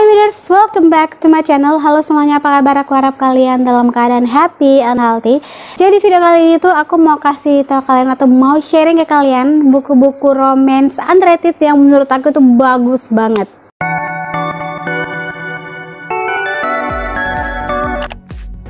Winners, welcome back to my channel. Halo semuanya, apa kabar? Aku harap kalian dalam keadaan happy and healthy. Jadi video kali ini tuh aku mau kasih tau kalian atau mau sharing ke kalian buku-buku romance underrated yang menurut aku tuh bagus banget.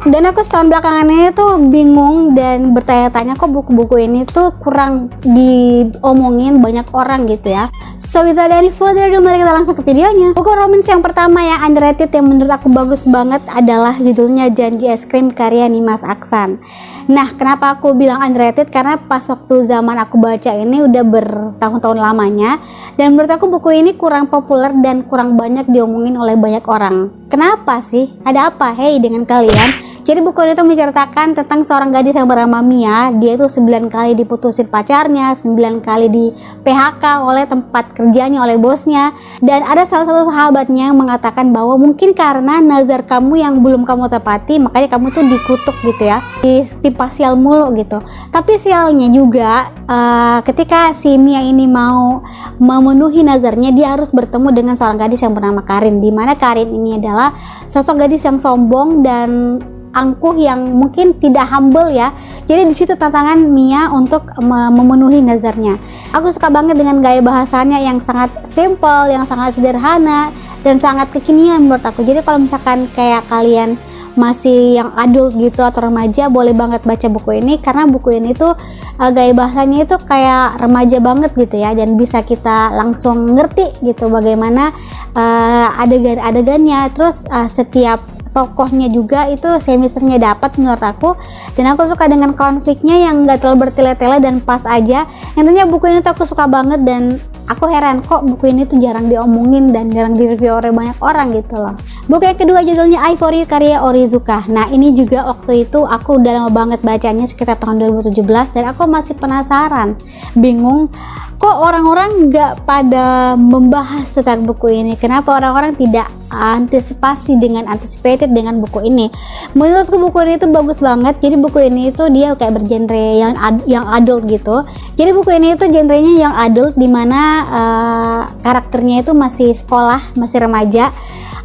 Dan aku setahun belakangan ini tuh bingung dan bertanya-tanya kok buku-buku ini tuh kurang diomongin banyak orang gitu ya. So without any further ado, mari kita langsung ke videonya. Buku romance yang pertama yang underrated yang menurut aku bagus banget adalah judulnya Janji Es Krim karya Nimas Aksan. Nah, kenapa aku bilang underrated? Karena pas waktu zaman aku baca ini udah bertahun-tahun lamanya, dan menurut aku buku ini kurang populer dan kurang banyak diomongin oleh banyak orang. Kenapa sih? Ada apa? Hey dengan kalian? Jadi buku ini tuh menceritakan tentang seorang gadis yang bernama Mia. Dia itu 9 kali diputusin pacarnya, 9 kali di PHK oleh tempat kerjanya, oleh bosnya. Dan ada salah satu sahabatnya yang mengatakan bahwa mungkin karena nazar kamu yang belum kamu tepati, makanya kamu tuh dikutuk gitu ya, ditimpa sial mulu gitu. Tapi sialnya juga ketika si Mia ini mau memenuhi nazarnya, dia harus bertemu dengan seorang gadis yang bernama Karin. Dimana Karin ini adalah sosok gadis yang sombong dan angkuh yang mungkin tidak humble ya. Jadi di situ tantangan Mia untuk memenuhi nazarnya. Aku suka banget dengan gaya bahasanya yang sangat simple, yang sangat sederhana dan sangat kekinian menurut aku. Jadi kalau misalkan kayak kalian masih yang adult gitu atau remaja, boleh banget baca buku ini karena buku ini tuh gaya bahasanya itu kayak remaja banget gitu ya, dan bisa kita langsung ngerti gitu bagaimana adegan-adegannya. Terus setiap tokohnya juga itu chemistry-nya dapat menurut aku, dan aku suka dengan konfliknya yang gak terlalu bertele-tele dan pas aja. Intinya buku ini tuh aku suka banget dan aku heran kok buku ini tuh jarang diomongin dan jarang direview oleh banyak orang gitu loh. Buku yang kedua judulnya I For You karya Onizuka. Nah ini juga waktu itu aku udah lama banget bacanya, sekitar tahun 2017, dan aku masih penasaran, bingung kok orang-orang gak pada membahas tentang buku ini. Kenapa orang-orang tidak anticipated dengan buku ini? Menurutku buku ini tuh bagus banget. Jadi buku ini itu dia kayak bergenre yang adult gitu. Jadi buku ini itu genrenya yang adult, dimana karakternya itu masih sekolah, masih remaja.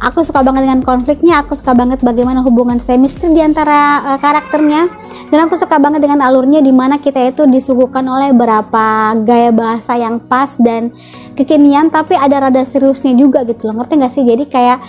Aku suka banget dengan konfliknya, aku suka banget bagaimana hubungan chemistry di antara karakternya, dan aku suka banget dengan alurnya dimana kita itu disuguhkan oleh beberapa gaya bahasa yang pas dan kekinian, tapi ada rada seriusnya juga gitu loh. Ngerti gak sih? Jadi kayak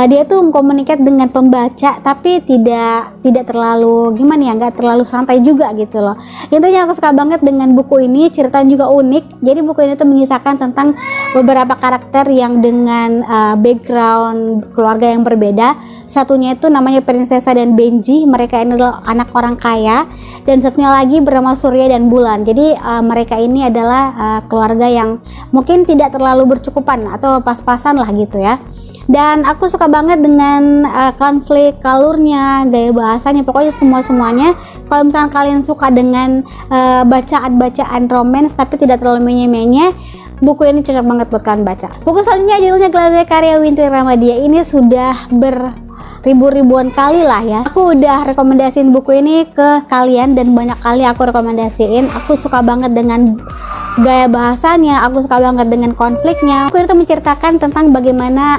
dia tuh komunikasi dengan pembaca tapi tidak terlalu gimana ya, nggak terlalu santai juga gitu loh. Intinya aku suka banget dengan buku ini. Ceritanya juga unik. Jadi buku ini tuh mengisahkan tentang beberapa karakter yang dengan background keluarga yang berbeda. Satunya itu namanya Prinsesa dan Benji, mereka ini adalah anak orang kaya, dan satunya lagi bernama Surya dan Bulan. Jadi mereka ini adalah keluarga yang mungkin tidak terlalu bercukupan atau pas-pasan lah gitu ya. Dan aku suka banget dengan konflik, alurnya, gaya bahasanya, pokoknya semuanya. Kalau misalnya kalian suka dengan bacaan-bacaan romance tapi tidak terlalu menye-menye, buku ini cocok banget buat kalian baca. Buku selanjutnya judulnya Glaze karya Wintri Ramadia. Ini sudah ribuan kali lah ya aku udah rekomendasiin buku ini ke kalian, dan banyak kali aku rekomendasiin. Aku suka banget dengan gaya bahasanya, aku suka banget dengan konfliknya. Buku itu menceritakan tentang bagaimana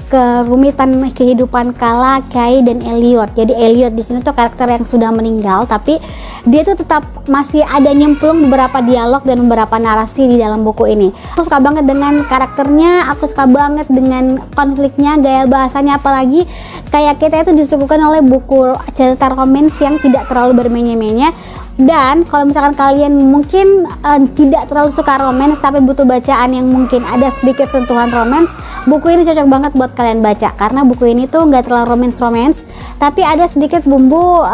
kerumitan kehidupan kala Kai dan Elliot. Jadi Elliot di sini tuh karakter yang sudah meninggal, tapi dia tuh tetap masih ada nyemplung beberapa dialog dan beberapa narasi di dalam buku ini. Aku suka banget dengan karakternya, aku suka banget dengan konfliknya, gaya bahasanya, apalagi kayak kita itu disuguhkan oleh buku cerita romance yang tidak terlalu bermenye-menye. Dan kalau misalkan kalian mungkin tidak terlalu suka romance tapi butuh bacaan yang mungkin ada sedikit sentuhan romance, buku ini cocok banget buat kalian baca, karena buku ini tuh nggak terlalu romance tapi ada sedikit bumbu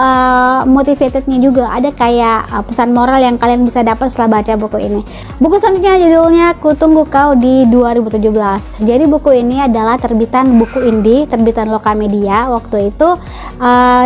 motivatednya juga, ada kayak pesan moral yang kalian bisa dapat setelah baca buku ini. Buku selanjutnya judulnya Kutunggu Kau di 2017. Jadi buku ini adalah terbitan buku indie, terbitan Lokamedia. Waktu itu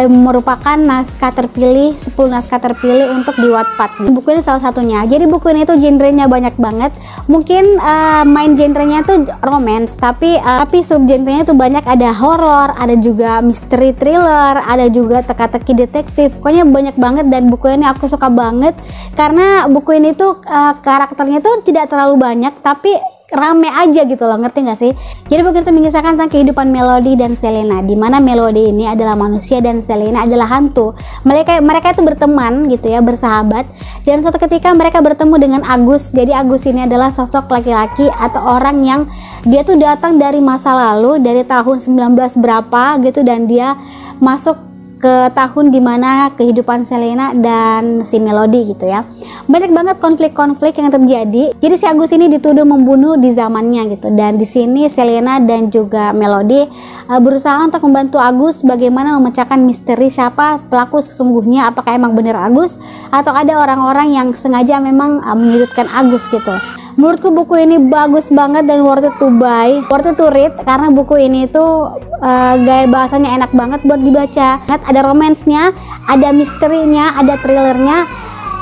merupakan naskah terpilih, 10 naskah terpilih untuk di Wattpad. Buku ini salah satunya. Jadi buku ini tuh genrenya banyak banget. Mungkin main genrenya tuh romance, tapi subgenrenya tuh banyak. Ada horor, ada juga misteri thriller, ada juga teka-teki detektif. Pokoknya banyak banget, dan buku ini aku suka banget karena buku ini tuh karakternya tuh tidak terlalu banyak, tapi rame aja gitu loh, ngerti gak sih? Jadi buku itu mengisahkan tentang kehidupan Melody dan Selena, di mana Melody ini adalah manusia dan Selena adalah hantu. Mereka itu berteman gitu ya, bersahabat. Dan suatu ketika mereka bertemu dengan Agus. Jadi Agus ini adalah sosok laki-laki atau orang yang dia tuh datang dari masa lalu, dari tahun 19 berapa gitu, dan dia masuk ke tahun dimana kehidupan Selena dan si Melody gitu ya. Banyak banget konflik-konflik yang terjadi. Jadi si Agus ini dituduh membunuh di zamannya gitu. Dan di sini Selena dan juga Melody berusaha untuk membantu Agus bagaimana memecahkan misteri siapa pelaku sesungguhnya, apakah emang benar Agus atau ada orang-orang yang sengaja memang menyudutkan Agus gitu. Menurutku buku ini bagus banget dan worth it to buy, worth it to read, karena buku ini tuh gaya bahasanya enak banget buat dibaca. Ada romansnya, ada misterinya, ada thrillernya,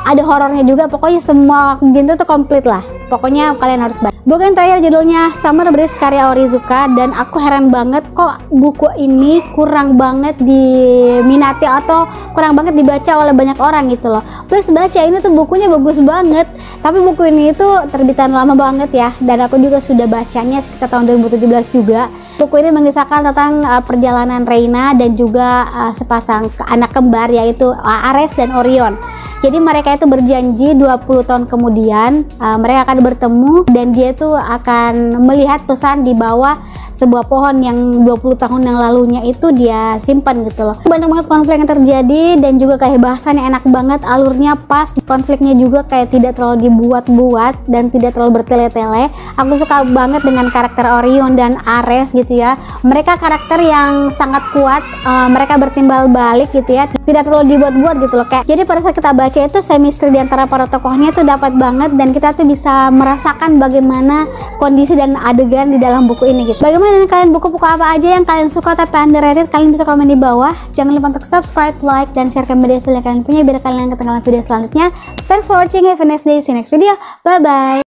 ada horornya juga. Pokoknya semua genre tuh komplit lah. Pokoknya kalian harus baca. Buku yang terakhir judulnya Summer Breeze karya Onizuka, dan aku heran banget kok buku ini kurang banget diminati atau kurang banget dibaca oleh banyak orang gitu loh. Please baca, ini tuh bukunya bagus banget. Tapi buku ini tuh terbitan lama banget ya, dan aku juga sudah bacanya sekitar tahun 2017 juga. Buku ini mengisahkan tentang perjalanan Reina dan juga sepasang anak kembar, yaitu Ares dan Orion. Jadi mereka itu berjanji 20 tahun kemudian mereka akan bertemu, dan dia tuh akan melihat pesan di bawah sebuah pohon yang 20 tahun yang lalunya itu dia simpan gitu loh. Banyak banget konflik yang terjadi, dan juga kayak bahasannya enak banget, alurnya pas, konfliknya juga kayak tidak terlalu dibuat-buat dan tidak terlalu bertele-tele. Aku suka banget dengan karakter Orion dan Ares gitu ya. Mereka karakter yang sangat kuat, mereka bertimbal balik gitu ya, tidak terlalu dibuat-buat gitu loh. Kayak jadi pada saat kita baca itu chemistry di antara para tokohnya itu dapat banget, dan kita tuh bisa merasakan bagaimana kondisi dan adegan di dalam buku ini gitu. Bagaimana dengan kalian, buku-buku apa aja yang kalian suka tapi underrated? Kalian bisa komen di bawah. Jangan lupa untuk subscribe, like, dan share ke media sosial yang kalian punya biar kalian ketinggalan video selanjutnya. Thanks for watching, have a nice day, see you next video, bye bye.